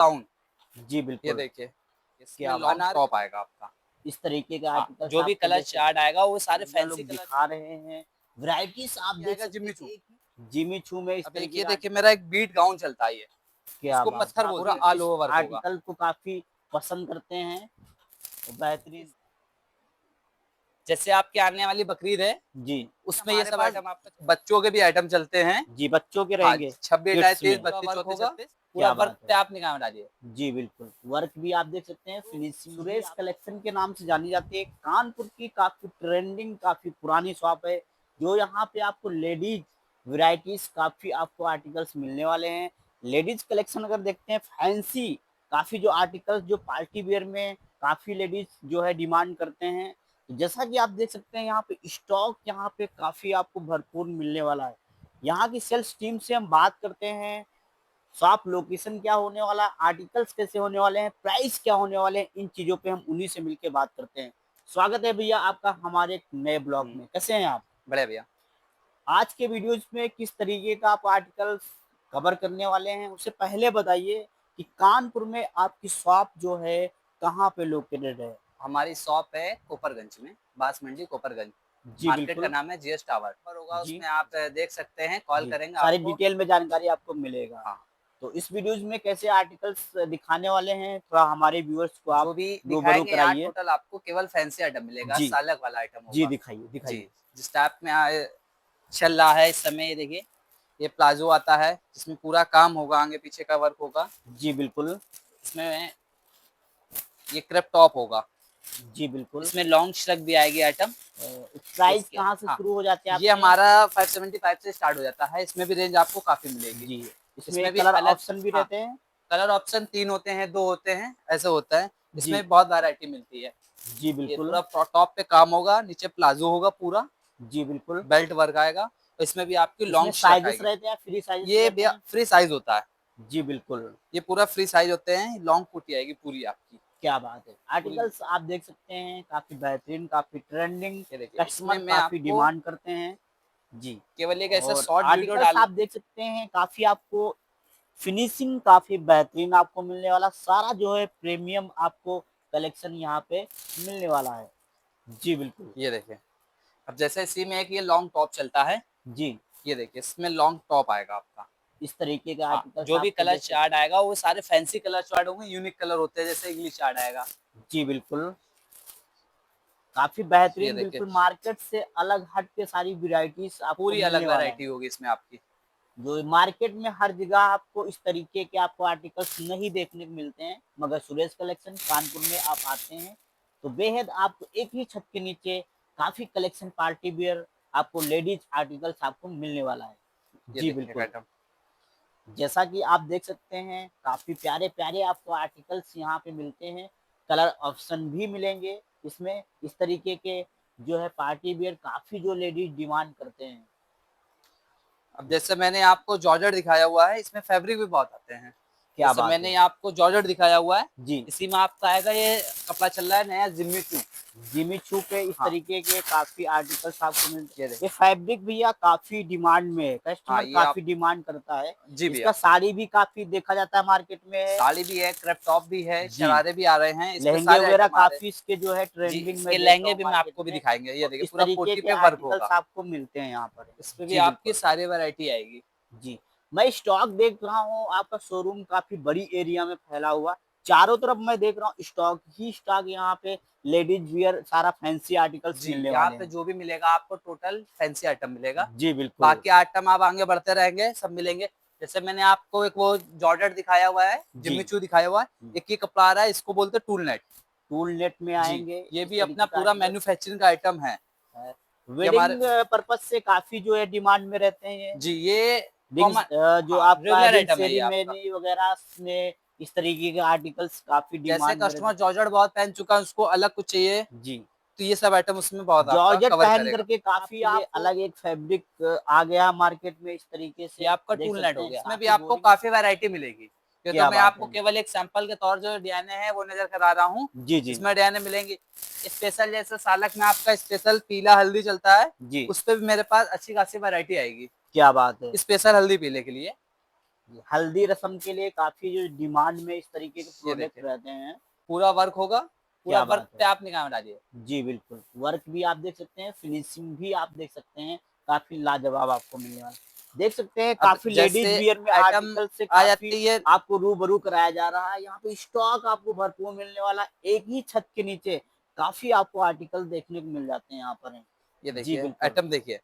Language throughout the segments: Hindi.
टाउन। जी ये बिल्कुल। देखिए, इसमें क्या लॉन्ग बात टॉप आएगा आपका। इस तरीके के हाँ, आर्टिकल्स जो भी आपको कलर देख चार्ट आएगा वो सारे भैया फैंसी लोग कलर दिखा रहे हैं। वैराइटीज आप ये देख आएगा सकते जिम्मी हैं चू। एक जिमी चू में इस अब एक तरीके ये का देखिए, मेरा एक बीट गाउन चलता है ये, क्या इसको बात पत्थर है। बोलते हैं, आप ऑल इस ओवर वर्क होगा। आर्टिकल को काफी पसंद करते हैं तो बेहतरीन। जैसे आपके आने वाली बकरीद है, जी उसमें ये हमारे सब पास आइटम आपका, बच्चों के भी आइटम चलते हैं। जी बच्चों के हाँ, रहेंगे 26, 28, किड्स 30, में। 32, वर्क 34, 36 पूरा क्या वर्क बात पे है। आप निगाह में डालिए। जी बिल्कुल, वर्क भी आप देख सकते हैं, फिनिशिंग सुरेश कलेक्शन के नाम से जानी जाती है। कानपुर की काफी ट्रेंडिंग काफी पुरानी शॉप है, जो यहाँ पे आपको लेडीज वैरायटीज काफी आपको आर्टिकल्स मिलने वाले हैं। लेडीज कलेक्शन अगर देखते हैं फैंसी काफी जो आर्टिकल्स जो पार्टी वेयर में काफी लेडीज जो है डिमांड करते हैं। तो जैसा कि आप देख सकते हैं यहाँ पे स्टॉक यहाँ पे काफी आपको भरपूर मिलने वाला है। यहाँ की सेल्स टीम से हम बात करते हैं, शॉप लोकेशन क्या होने वाला, आर्टिकल्स कैसे होने वाले हैं, प्राइस क्या होने वाले हैं, इन चीजों पे हम उन्हीं से मिलकर बात करते हैं। स्वागत है भैया आपका हमारे एक नए ब्लॉग में। कैसे हैं आप? बढ़िया भैया। आज के वीडियोज में किस तरीके का आप आर्टिकल्स कवर करने वाले हैं, उससे पहले बताइए कि कानपुर में आपकी शॉप जो है कहाँ पे लोकेटेड है? हमारी शॉप है कोपरगंज में, बास मंडी कोपरगंज। जी मार्केट का बिल्कुल। नाम है जीएस टावर पर होगा, जी उसमें आप देख सकते हैं, कॉल जी करेंगे सारी आपको। डिटेल में जानकारी आपको मिलेगा। हाँ, तो इस वीडियोज में कैसे आर्टिकल्स दिखाने वाले हैं, थोड़ा हमारे व्यूअर्स को जो आप भी रूबरू दिखाएंगे यहाँ कराइए। टोटल आपको केवल फैंसी आइटम मिलेगा, जी सालक वाला आइटम जी होगा। दिखाइए जी, दिखाइए। जिस टाइप में चल रहा है इस समय, ये देखिए, ये प्लाजो आता है जिसमें पूरा काम होगा, आगे पीछे का वर्क होगा। जी बिल्कुल। इसमें ये क्रैप टॉप होगा, जी बिल्कुल। इसमें लॉन्ग श्रग भी आएगी आइटम। प्राइस इसके कहाँ से हाँ, शुरू हो जाते हैं ये आपके? हमारा 575 से स्टार्ट हो जाता है, इसमें भी रेंज आपको काफी मिलेगी। जी इसमें इसमें भी कलर अलग, ऑप्शन भी हाँ, रहते हैं। कलर ऑप्शन 3 होते हैं, 2 होते हैं, ऐसे होता है। जी इसमें बहुत वैरायटी मिलती है। जी ये बिल्कुल। पूरा टॉप पे काम होगा, नीचे प्लाजो होगा पूरा, जी बिल्कुल। बेल्ट वर्क आएगा, और इसमें भी आपकी इसमें लॉन्ग श्रग साइजेस आएगी। रहते हैं, फ्री साइजेस ये रहते भैया हैं। फ्री साइज होता है, जी बिल्कुल। ये पूरा फ्री साइज होते हैं, लॉन्ग कुर्ती आएगी पूरी आपकी। क्या बात है। पूरी, आर्टिकल्स आप देख सकते हैं काफी बेहतरीन काफी ट्रेंडिंग, ये देखिए, इसमें कस्टमर मैं काफी आपको डिमांड करते हैं। जी केवल एक ऐसा और शॉर्ट वीडियो आर्टिकल्स डाल, आप देख सकते हैं काफी आपको फिनिशिंग काफी बेहतरीन आपको मिलने वाला, सारा जो है प्रीमियम आपको कलेक्शन यहाँ पे मिलने वाला है। जी बिल्कुल। ये देखिए। अब जैसे इसी में एक ये लॉन्ग टॉप चलता है, जी ये देखिए, इसमें लॉन्ग टॉप आएगा आपका। इस तरीके के हाँ, आर्टिकल्स जो भी आपको कलर देख सकते चार्ट आएगा वो सारे फैंसी कलर चार्ट होंगे, यूनिक कलर होते हैं, जैसे इंग्लिश चार्ट आएगा। हैं। जी बिल्कुल। काफी ये बेहतरीन, देखिए, बिल्कुल मार्केट से अलग हट के सारी वैरायटीज आपको पूरी अलग मिलने वाला है। वैरायटी होगी इसमें आपकी। जो मार्केट में हर जगह आपको इस तरीके के आपको आर्टिकल्स नहीं देखने को मिलते हैं, मगर सुरेश कलेक्शन कानपुर में आप आते हैं तो बेहद आपको एक ही छत के नीचे काफी कलेक्शन पार्टी वेयर आपको लेडीज आर्टिकल्स आपको मिलने वाला है। ये जी देखिए बिल्कुल। आइटम, जैसा कि आप देख सकते हैं काफी प्यारे प्यारे आपको आर्टिकल्स यहाँ पे मिलते हैं, कलर ऑप्शन भी मिलेंगे इसमें। इस तरीके के जो है पार्टी वेयर काफी जो लेडीज डिमांड करते हैं। अब जैसे मैंने आपको जॉर्जेट दिखाया हुआ है, इसमें फैब्रिक भी बहुत आते हैं। क्या जैसे बात मैंने है। आपको जॉर्जेट दिखाया हुआ है, जी इसी में आपका आएगा, ये कपड़ा चल रहा है नया जिम्मी चू। जिमी चू पे इस हाँ, तरीके के काफी आर्टिकल्स आपको मिलते ये हैं। ये देखिए। फैब्रिक भैया काफी डिमांड में है, हाँ, कस्टमर ये काफी आप, डिमांड करता है। जी इसका भैया, साड़ी भी काफी देखा जाता है मार्केट में है। साड़ी भी है, क्रैप टॉप भी है, जी शरारे भी आ रहे हैं, इस पे लहंगे सारे वगैरह आइटम आ रहे हैं। काफी इसके जो है जी, ट्रेंडिंग में इसके देख रहा लहंगे हूँ भी मैं मार्केट आपको भी में। दिखाएंगे, ये और देखिए इस पूरा तरीके कोटी के पे वर्क आर्टिकल्स होगा। आपको मिलते हैं यहाँ पर। इस पे भी जी आपकी बिल्कुल। सारी वैरायटी आएगी। जी मैं स्टॉक देख रहा हूँ, आपका शोरूम काफी बड़ी एरिया में फैला हुआ, चारों तरफ मैं देख रहा हूँ स्टॉक ही स्टॉक। यहाँ पे लेडीज वियर सारा फैंसी आर्टिकल्स जी, मिलने यहाँ वाले पे हैं। जो भी मिलेगा आपको टोटल फैंसी आइटम मिलेगा। जी बिल्कुल। बाकी आइटम आप आगे बढ़ते रहेंगे, सब मिलेंगे। जैसे मैंने आपको एक वो जॉर्जेट दिखाया हुआ है, जी जिम्मी चू दिखाया हुआ है, एक ही कपड़ा आ रहा है, इसको बोलते हैं टूल नेट। टूल नेट में जी, आएंगे ये इस भी अपना तरीके का पूरा आर्टिकल। मैन्युफैक्चरिंग का आइटम है। ये हमारे, वेडिंग पर्पज से काफी जो है डिमांड में रहते हैं ये जी, ये रिंग्स, कॉमन, जो हाँ, आपका रेगुलर रिंग आइटम है ये आपका। सेरेमनी वगैरह में इस तरीके के आर्टिकल्स काफी जैसे डिमांड में रहते कस्टमर जॉर्जेट बहुत पहन चुका है, उसको अलग कुछ चाहिए, हैं। जी तो ये सब आइटम उसमें बहुत आपका जॉर्जेट कवर पहन करेगा। करके काफी ये अलग एक फैब्रिक आ गया मार्केट में इस तरीके ये से आपका देख टूल नेट सकते हो हैं गया, इसमें भी काफी आपको बोरिंग। काफी वैरायटी मिलेगी। ये तो क्या मैं बात आपको है। केवल एक सैंपल के तौर जो डिजाइने हैं वो नजर करा रहा हूँ। जी जी इसमें डिजाइने मिलेंगी स्पेशल, जैसे सालक में आपका स्पेशल पीला हल्दी चलता है, जी। उस पे भी मेरे पास अच्छी खासी वैरायटी आएगी, क्या बात है। स्पेशल हल्दी पीले के लिए। हल्दी रस्म के लिए काफी जो डिमांड में इस तरीके के ये प्रोडक्ट देखिए रहते हैं। पूरा वर्क होगा, पूरा क्या वर्क बात पे है। आप निगाह डालिए। जी बिल्कुल, वर्क भी आप देख सकते हैं, फिनिशिंग भी आप देख सकते हैं, काफ़ी लाजवाब आपको मिलने वाला है। देख सकते हैं अब काफ़ी लेडीज़ जैसे वियर में आइटम आर्टिकल से आ काफ़ी जाती है, आपको रूबरू कराया जा रहा है। यहाँ पे स्टॉक आपको भरपूर मिलने वाला है। एक ही छत के नीचे काफ़ी आपको आर्टिकल देखने को मिल जाते हैं यहाँ पर। ये जी देखिए बिल्कुल। आइटम देखिए,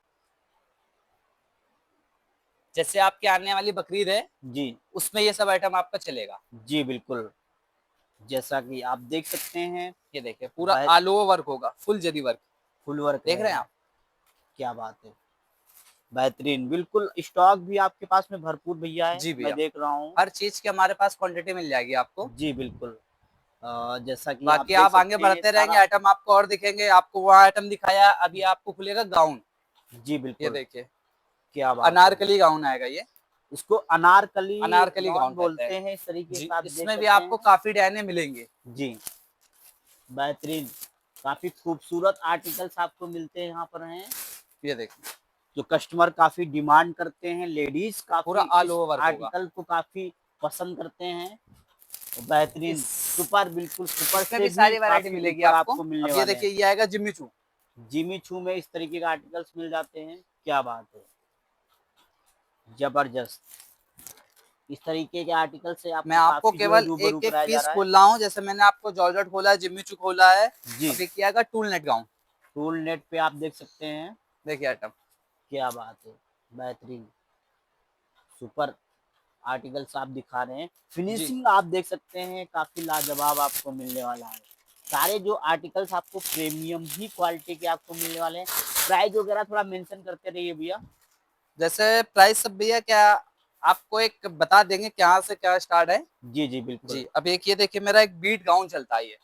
जैसे आपकी आने वाली बकरीद है, जी, उसमें ये सब आइटम आपका चलेगा। जी बिल्कुल। जैसा कि आप देख सकते हैं, ये देखिए पूरा वह ऑल ओवर वर्क होगा, फुल जरी वर्क, फुल वर्क देख रहे हैं रहेगा। आप? क्या बात है! बेहतरीन, बिल्कुल स्टॉक भी आपके पास में भरपूर भैया है, जी मैं भैया, देख रहा हूँ। हर चीज़ की हमारे पास क्वांटिटी मिल जाएगी आपको। जी बिल्कुल। जैसा कि आप बाकी देख आप आगे सकते हैं बढ़ते रहेंगे, सारा। आइटम आपको और दिखेंगे, आपको वहाँ आइटम दिखाया, अभी आपको खुलेगा गाउन। जी ये बिल्कुल, देखिए क्या बात है! अनारकली गाउन आएगा ये, इसको अनारकली अनारकली गाउन गाउन कहते बोलते हैं। हैं, इस तरीके जी, का आप देख इसमें भी सकते आपको हैं। काफ़ी डिज़ाइनें मिलेंगी। जी, बेहतरीन, काफ़ी खूबसूरत आर्टिकल्स आपको मिलते हैं यहाँ पर हैं, ये देखिए जो कस्टमर काफ़ी डिमांड करते हैं, लेडीज़ पूरा काफ़ी ऑल इस ओवर वर्क होगा। आर्टिकल को काफ़ी पसंद करते हैं। बेहतरीन, इस सुपर बिल्कुल सुपर इसमें से भी भी सारी वैरायटी काफ़ी मिलेगी ऊपर आपको। आपको मिलने अब ये वाले हैं। देखिए ये आएगा जिम्मी चू। जिमी चू में इस तरीके के आर्टिकल्स मिल जाते हैं, क्या बात है! ज़बरदस्त! इस तरीके के आर्टिकल से मैं आपको आपको काफ़ी जो है केवल रूबरू एक-एक कराया जा पीस रहा है। खोल रहा हूँ, जैसे मैंने आपको जॉर्जेट खोला है, जिम्मी चू खोला है, जी, अब ये क्या आएगा tool net gown. Tool net पे आप देख सकते हैं, देखिए आइटम, क्या बात है! बेहतरीन, सुपर आर्टिकल्स आप दिखा रहे हैं। जी। फिनिशिंग आप देख सकते हैं, काफ़ी लाजवाब आपको मिलने वाला है। सारे जो आर्टिकल्स आपको प्रीमियम ही क्वालिटी के आपको मिलने वाले हैं। प्राइस वगैरह थोड़ा मेंशन करते रहिए भैया। जैसे प्राइस सब भैया क्या आपको एक बता देंगे कहाँ से क्या स्टार्ट है। जी, जी, बिल्कुल। जी, अब एक ये देखिए मेरा एक बीट गाउन चलता है ये,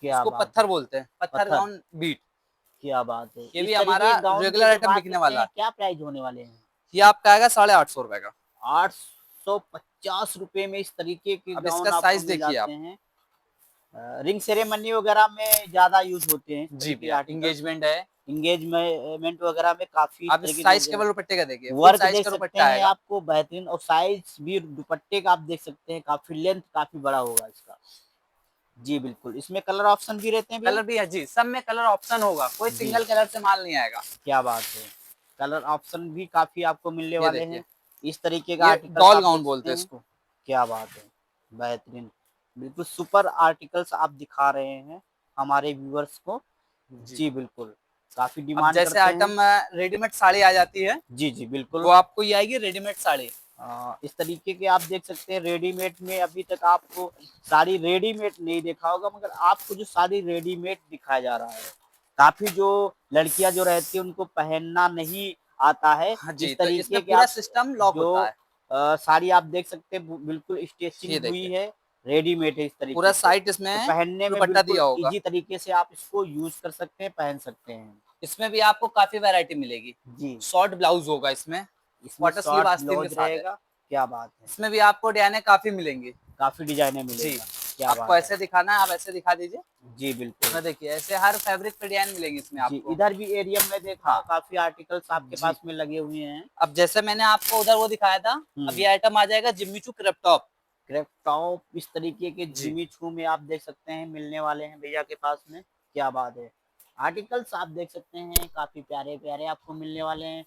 क्या इसको बात है! पत्थर बोलते हैं, पत्थर पत्थर, गाउन बीट। क्या बात है! ये इस भी तरीके हमारा के गाउन के रेगुलर जो आइटम बात बिकने करते वाला हैं, है। क्या प्राइस होने वाले हैं? ये आपका आएगा ₹850 का। ₹850 में इस तरीके के अब गाउन इसका आपको साइज़ मिल देखिए जाते आप। हैं। रिंग सेरेमनी वगैरह में ज़्यादा यूज़ होते हैं इस जी तरीके के भैया, आर्टिकल्स। एंगेजमेंट है। एंगेजमेंट वगैरह में काफ़ी इस आप इस तरीके साइज़ के केवल दुपट्टे का देखिए, फुल वर्क साइज़ देख का सकते दुपट्टा हैं आएगा। आपको बेहतरीन, और साइज़ भी दुपट्टे का आप देख सकते हैं, काफ़ी लेंथ काफ़ी बड़ा होगा इसका। जी बिल्कुल, इसमें कलर ऑप्शन भी रहते हैं भैया? कलर भी है जी, सब में कलर ऑप्शन होगा, कोई जी, सिंगल कलर से माल नहीं आएगा। क्या बात है! कलर ऑप्शन भी काफ़ी आपको मिलने ये वाले देखिए, हैं। इस तरीके का ये आर्टिकल्स डॉल आप गाउन देख बोलते सकते हैं हैं। इसको। क्या बात है! बेहतरीन, बिल्कुल सुपर आर्टिकल्स आप दिखा रहे हैं हमारे व्यूअर्स को। जी। जी बिल्कुल, काफ़ी अब डिमांड जैसे करते हैं। आइटम रेडीमेड साड़ी आ जाती है, जी, जी, वो बिल्कुल। आपको ये आएगी रेडीमेड साड़ी। इस तरीके के आप देख सकते हैं रेडीमेड में, अभी तक आपको साड़ी रेडीमेड नहीं देखा होगा, मगर आपको जो साड़ी रेडीमेड दिखाया जा रहा है, काफ़ी जो लड़कियाँ जो रहती हैं उनको पहनना नहीं आता है, हाँ जी, इस तो इसमें तरीके के पूरा आप सिस्टम लॉक जो होता है। साड़ी आप देख सकते हैं बिल्कुल ये स्टिचिंग हुई देखिए, है, रेडीमेड है इस पूरा तरीके से। साइड तो इसमें पहनने में दुपट्टा बिल्कुल दिया होगा। ईज़ी तरीके से आप इसको यूज़ कर सकते हैं, पहन सकते हैं। इसमें भी आपको काफ़ी वैरायटी मिलेगी। जी, शॉर्ट ब्लाउज़ होगा इसमें, इसमें क्वार्टर स्लीव शॉर्ट आस्तीन के ब्लाउज़ साथ है। रहेगा, क्या बात है! इसमें भी आपको डिज़ाइनें काफ़ी मिलेंगी। काफ़ी डिज़ाइनें जी, मिलेगा, क्या आपको बात है! ऐसे दिखाना है, आप ऐसे दिखा दीजिए। जी, बिल्कुल। इसमें देखिए, ऐसे हर फैब्रिक पे डिज़ाइन मिलेंगी इसमें जी, आपको। इधर भी एरिया में देखा हूँ हाँ, काफ़ी आर्टिकल्स आपके जी। पास में लगे हुए हैं। अब जैसे मैंने आपको उधर वो दिखाया था, अब हुँ, ये आइटम आ जाएगा जिम्मी चू क्रॉप टॉप। क्रैप टॉप इस तरीके के जी, जिमी चू में आप देख सकते हैं मिलने वाले हैं भैया के पास में, क्या बात है! आर्टिकल्स आप देख सकते हैं काफ़ी प्यारे-प्यारे आपको मिलने वाले हैं।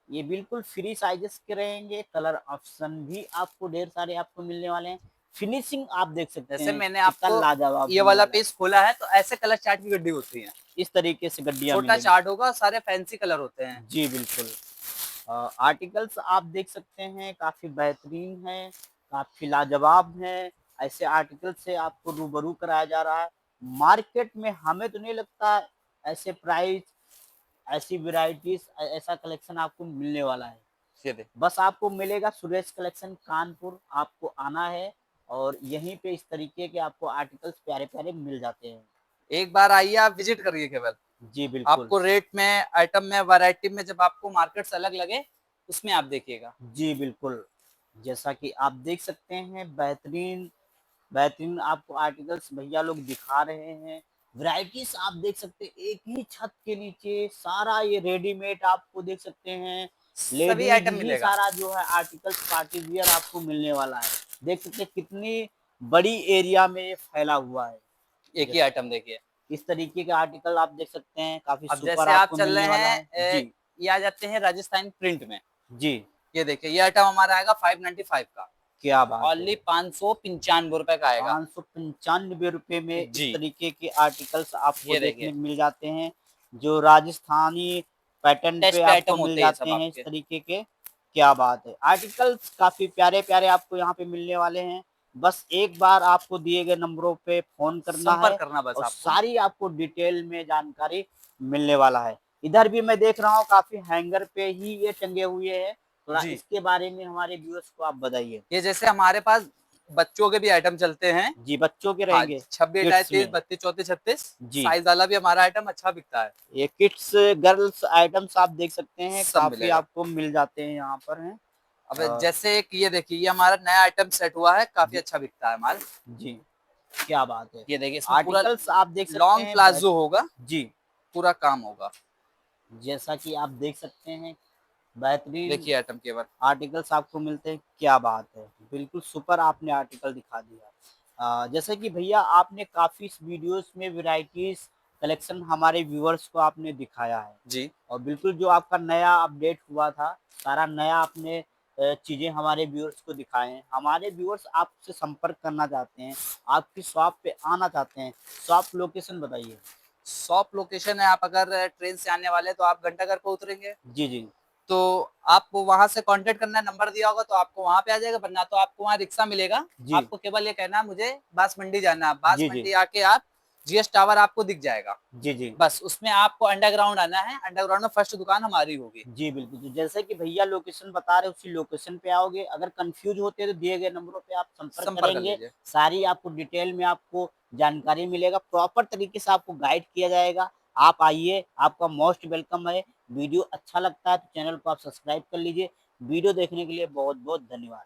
ये बिल्कुल फ्री साइज़ेज़ के रहेंगे, कलर ऑप्शन भी आपको ढेर सारे आपको मिलने वाले हैं। फिनिशिंग आप देख सकते जैसे हैं, मैंने कितना आपको लाजवाब ये होने वाला वाला है। पीस खोला है, तो ऐसे कलर चार्ट की गड्डी होती है। इस तरीके से गड्डियाँ छोटा मिलेंगी। चार्ट होगा, सारे फैंसी कलर होते हैं। जी, बिल्कुल। आर्टिकल्स आप देख सकते हैं काफ़ी बेहतरीन हैं, काफ़ी लाजवाब हैं। ऐसे आर्टिकल से आपको रूबरू कराया जा रहा है। मार्केट में हमें तो नहीं लगता ऐसे प्राइस, ऐसी वैराइटीज़ ऐसा कलेक्शन आपको मिलने वाला है। ये देखिए, बस आपको मिलेगा सुरेश कलेक्शन कानपुर, आपको आना है और यहीं पे इस तरीके के आपको आर्टिकल्स प्यारे-प्यारे मिल जाते हैं। एक बार आइए आप विज़िट करिए केवल। जी, बिल्कुल। आपको रेट में, आइटम में, वैरायटी में जब आपको मार्केट से अलग लगे, उसमें आप देखिएगा। जी, बिल्कुल। जैसा कि आप देख सकते हैं बेहतरीन बेहतरीन आपको आर्टिकल्स भैया लोग दिखा रहे हैं। वैराइटीज़ आप देख सकते हैं, एक ही छत के नीचे सारा ये रेडीमेड आपको देख सकते हैं। सभी लेडीज आइटम ही मिलेगा। सारा जो है आर्टिकल्स पार्टी वियर आपको मिलने वाला है। देख सकते हैं कितनी बड़ी एरिया में ये फैला हुआ है। एक ही जैसे आइटम देखिए। इस तरीके के आर्टिकल आप देख सकते हैं, काफी अब सुपर जैसे आप आपको चल मिलने रहे वाला है। हैं जी ये आ जाते हैं राजस्थानी प्रिंट में। जी, ये देखिए ये आइटम हमारा आएगा 595 का, क्या बात है। ओनली 595 रुपए का आएगा। 595 में इस जी तरीके के आर्टिकल्स आपको ये देखने देखिए को मिल जाते हैं, जो राजस्थानी पैटर्न पे टेस्ट आपको आइटम मिल होते हैं ये जाते सब हैं इस आपके। तरीके के। क्या बात है, आर्टिकल्स काफी प्यारे प्यारे आपको यहाँ पे मिलने वाले हैं। बस एक बार आपको दिए गए नंबरों पे फोन करना संपर्क है करना बस और आपको। सारी आपको डिटेल में जानकारी मिलने वाला है। इधर भी मैं देख रहा हूँ काफी हैंगर पे ही ये टंगे हुए हैं, थोड़ा जी इसके बारे में हमारे व्यूअर्स को आप बताइए। ये जैसे हमारे पास बच्चों के भी आइटम चलते हैं। जी, बच्चों के हाँ रहेंगे 26 किड्स 28 में। 32 34 36 जी, साइज वाला भी हमारा आइटम अच्छा बिकता है। ये किड्स गर्ल्स आइटम्स आप देख सकते हैं, सब काफी मिलेगा। आपको मिल जाते हैं यहाँ पर हैं। अब अ, जैसे एक ये देखिए ये हमारा नया आइटम सेट हुआ है, काफी जी अच्छा बिकता है माल। जी, क्या बात है। ये देखिए इसमें पूरा आर्टिकल्स आप देख सकते लॉन्ग हैं प्लाजो होगा, जी, पूरा काम होगा। जैसा कि आप देख सकते हैं बेहतरीन देखिए आइटम केवल। आर्टिकल्स आपको मिलते हैं। क्या बात है, बिल्कुल सुपर आपने आर्टिकल दिखा दिया। जैसे कि भैया आपने काफ़ी इस वीडियोस में वैराइटीज़ कलेक्शन हमारे व्यूअर्स को आपने दिखाया है जी और बिल्कुल जो आपका नया अपडेट हुआ था, सारा नया आपने चीज़ें हमारे व्यूअर्स को दिखाए हैं। हमारे व्यूअर्स आपसे संपर्क करना चाहते हैं, आपकी शॉप पे आना चाहते हैं, शॉप लोकेशन बताइए। शॉप लोकेशन है, आप अगर ट्रेन से आने वाले हैं तो आप घंटाघर पे उतरेंगे जी, जी। तो आपको वहां से कांटेक्ट करना है, नंबर दिया होगा तो आपको वहां पे आ जाएगा, वरना तो आपको वहां रिक्शा मिलेगा। जी, आपको केवल ये कहना है मुझे बांस मंडी जाना है, बांस जी, जी। मंडी आके आप जीएस टावर आपको दिख जाएगा। जी, जी। बस उसमें आपको अंडरग्राउंड आना है, अंडरग्राउंड में फर्स्ट दुकान हमारी होगी। जी, बिल्कुल। तो जैसे कि भैया लोकेशन बता रहे हैं उसी लोकेशन पे आओगे, अगर कन्फ्यूज़ होते हैं तो दिए गए नंबरों पे आप संपर्क संपर्क कर करेंगे, लीजिए। सारी आपको डिटेल में आपको जानकारी मिलेगा, प्रॉपर तरीके से आपको गाइड किया जाएगा। आप आइए, आपका मोस्ट वेलकम है। वीडियो अच्छा लगता है तो चैनल को आप सब्सक्राइब कर लीजिए। वीडियो देखने के लिए बहुत-बहुत धन्यवाद।